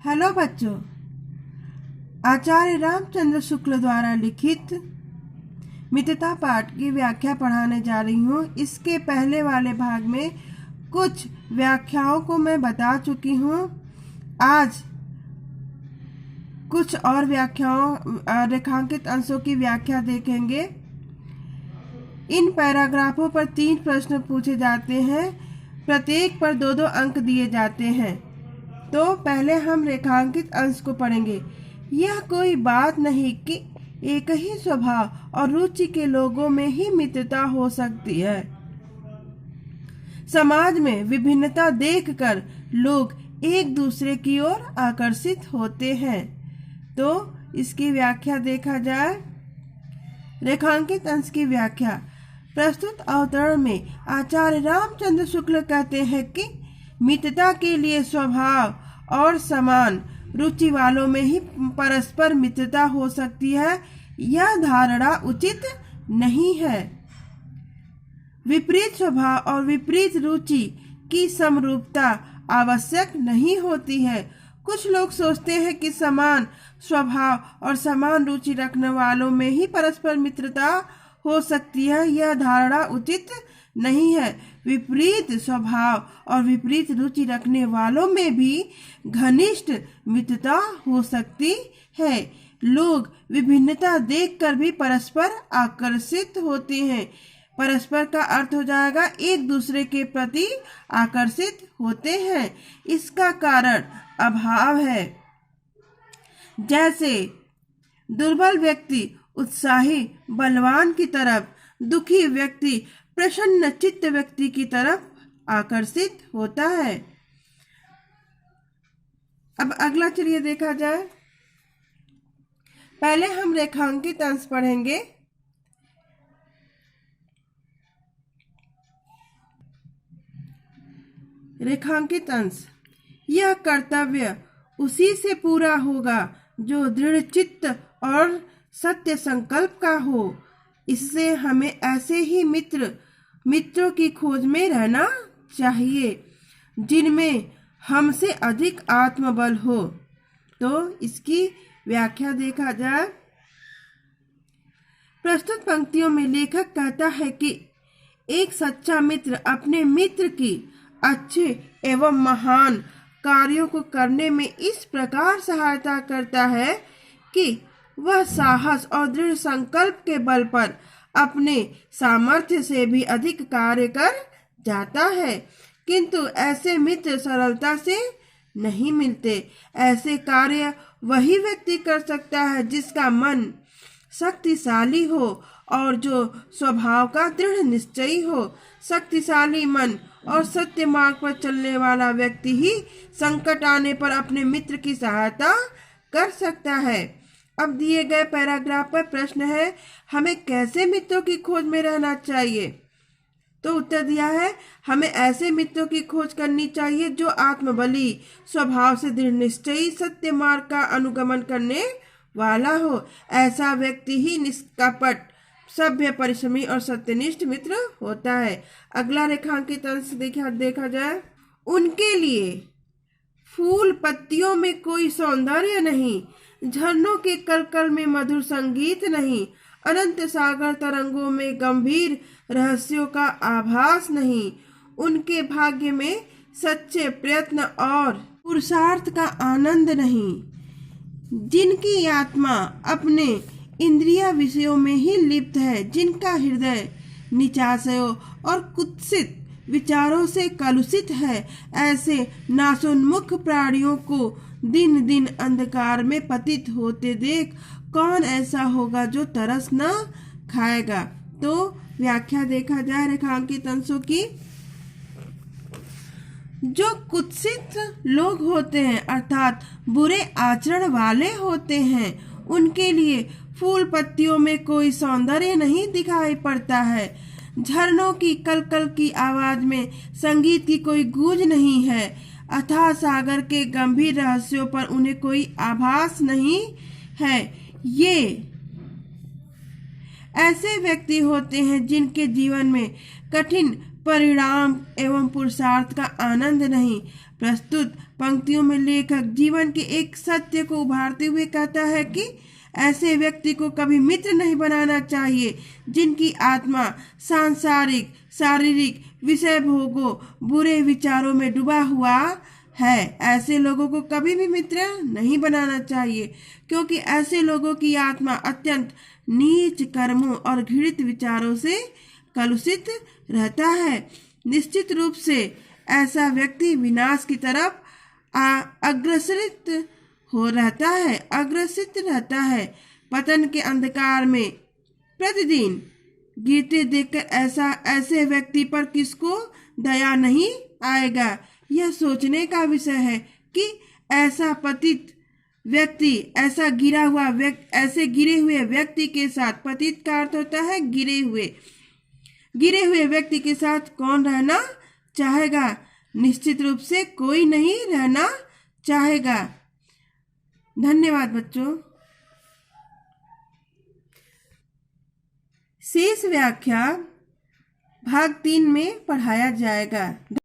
Hello बच्चों, आचार्य रामचंद्र शुक्ल द्वारा लिखित मितता पाठ की व्याख्या पढ़ाने जा रही हूँ। इसके पहले वाले भाग में कुछ व्याख्याओं को मैं बता चुकी हूँ। आज कुछ और व्याख्याओं रेखांकित अंशों की व्याख्या देखेंगे। इन पैराग्राफों पर 3 प्रश्न पूछे जाते हैं, प्रत्येक पर 2-2 अंक दिए जाते हैं। तो पहले हम रेखांकित अंश को पढ़ेंगे। यह कोई बात नहीं कि एक ही स्वभाव और रुचि के लोगों में ही मित्रता हो सकती है। समाज में विभिन्नता देखकर लोग एक दूसरे की ओर आकर्षित होते हैं। तो इसकी व्याख्या देखा जाए। रेखांकित अंश की व्याख्या। प्रस्तुत अवतरण में आचार्य रामचंद्र शुक्ल कहते हैं कि मित्रता के लिए स्वभाव और समान रुचि वालों में ही परस्पर मित्रता हो सकती है, यह धारणा उचित नहीं है। विपरीत स्वभाव और विपरीत रुचि की समरूपता आवश्यक नहीं होती है। कुछ लोग सोचते हैं कि समान स्वभाव और समान रुचि रखने वालों में ही परस्पर मित्रता हो सकती है, यह धारणा उचित नहीं है। विपरीत स्वभाव और विपरीत रुचि रखने वालों में भी घनिष्ठ मित्रता हो सकती है। लोग विभिन्नता देखकर भी परस्पर आकर्षित होते हैं। परस्पर का अर्थ हो जाएगा एक दूसरे के प्रति आकर्षित होते हैं। इसका कारण अभाव है। जैसे दुर्बल व्यक्ति उत्साही बलवान की तरफ, दुखी व्यक्ति प्रसन्न चित्त व्यक्ति की तरफ आकर्षित होता है। अब अगला चलिए देखा जाए। पहले हम रेखांकित अंश पढ़ेंगे। रेखांकित अंश। यह कर्तव्य उसी से पूरा होगा जो दृढ़ चित्त और सत्य संकल्प का हो। इससे हमें ऐसे ही मित्रों की खोज में रहना चाहिए जिनमें हमसे अधिक आत्मबल हो। तो इसकी व्याख्या देखा जाए। प्रस्तुत पंक्तियों में लेखक कहता है कि एक सच्चा मित्र अपने मित्र की अच्छे एवं महान कार्यों को करने में इस प्रकार सहायता करता है कि वह साहस और दृढ़ संकल्प के बल पर अपने सामर्थ्य से भी अधिक कार्य कर जाता है। किंतु ऐसे मित्र सरलता से नहीं मिलते। ऐसे कार्य वही व्यक्ति कर सकता है जिसका मन शक्तिशाली हो और जो स्वभाव का दृढ़ निश्चयी हो। शक्तिशाली मन और सत्य मार्ग पर चलने वाला व्यक्ति ही संकट आने पर अपने मित्र की सहायता कर सकता है। अब दिए गए पैराग्राफ पर प्रश्न है, हमें कैसे मित्रों की खोज में रहना चाहिए? तो उत्तर दिया है, हमें ऐसे मित्रों की खोज करनी चाहिए जो आत्मबली, स्वभाव से दृढ़ निश्चयी, सत्य मार्ग का अनुगमन करने वाला हो। ऐसा व्यक्ति ही निष्कपट, सभ्य, परिश्रमी और सत्यनिष्ठ मित्र होता है। अगला रेखांकित अंश देखा जाए। उनके लिए फूल पत्तियों में कोई सौंदर्य नहीं, झरनों के कलकल में मधुर संगीत नहीं, अनंत सागर तरंगों में गंभीर रहस्यों का आभास नहीं। उनके भाग्य में सच्चे प्रयत्न और पुरुषार्थ का आनंद नहीं। जिनकी आत्मा अपने इंद्रिय विषयों में ही लिप्त है, जिनका हृदय निचाशयों और कुत्सित विचारों से कलुषित है, ऐसे नासोन्मुख प्राणियों को दिन दिन अंधकार में पतित होते देख कौन ऐसा होगा जो तरस न खाएगा। तो व्याख्या देखा जाए रेखांकित अंशों की। जो कुत्सित लोग होते हैं अर्थात बुरे आचरण वाले होते हैं, उनके लिए फूल पत्तियों में कोई सौंदर्य नहीं दिखाई पड़ता है। झरनों की कलकल की आवाज में संगीत की कोई गूंज नहीं है। अथाह सागर के गंभीर रहस्यों पर उन्हें कोई आभास नहीं है। ये ऐसे व्यक्ति होते हैं जिनके जीवन में कठिन परिणाम एवं पुरुषार्थ का आनंद नहीं। प्रस्तुत पंक्तियों में लेखक जीवन के एक सत्य को उभारते हुए कहता है कि ऐसे व्यक्ति को कभी मित्र नहीं बनाना चाहिए जिनकी आत्मा सांसारिक, शारीरिक, विषय भोगों, बुरे विचारों में डूबा हुआ है। ऐसे लोगों को कभी भी मित्र नहीं बनाना चाहिए, क्योंकि ऐसे लोगों की आत्मा अत्यंत नीच कर्मों और घृणित विचारों से कलुषित रहता है। निश्चित रूप से ऐसा व्यक्ति विनाश की तरफ अग्रसित रहता है। पतन के अंधकार में प्रतिदिन गिरते देखकर ऐसे व्यक्ति पर किसको दया नहीं आएगा। यह सोचने का विषय है कि ऐसा पतित व्यक्ति, ऐसे गिरे हुए व्यक्ति के साथ, पतित का अर्थ होता है गिरे हुए व्यक्ति के साथ कौन रहना चाहेगा? निश्चित रूप से कोई नहीं रहना चाहेगा। धन्यवाद बच्चों। शेष व्याख्या भाग 3 में पढ़ाया जाएगा।